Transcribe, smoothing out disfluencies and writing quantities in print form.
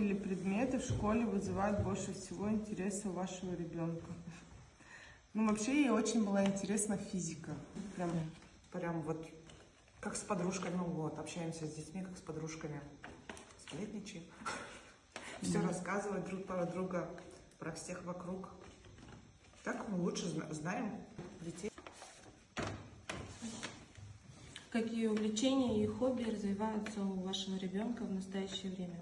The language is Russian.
уроки или предметы в школе вызывают больше всего интереса у вашего ребенка? Ну, вообще, ей очень была интересна физика. Прям вот как с подружками, ну вот, общаемся с детьми, как с подружками. Сплетничаем. Все рассказывать друг про друга, про всех вокруг. Так мы лучше знаем детей. Какие увлечения и хобби развиваются у вашего ребенка в настоящее время?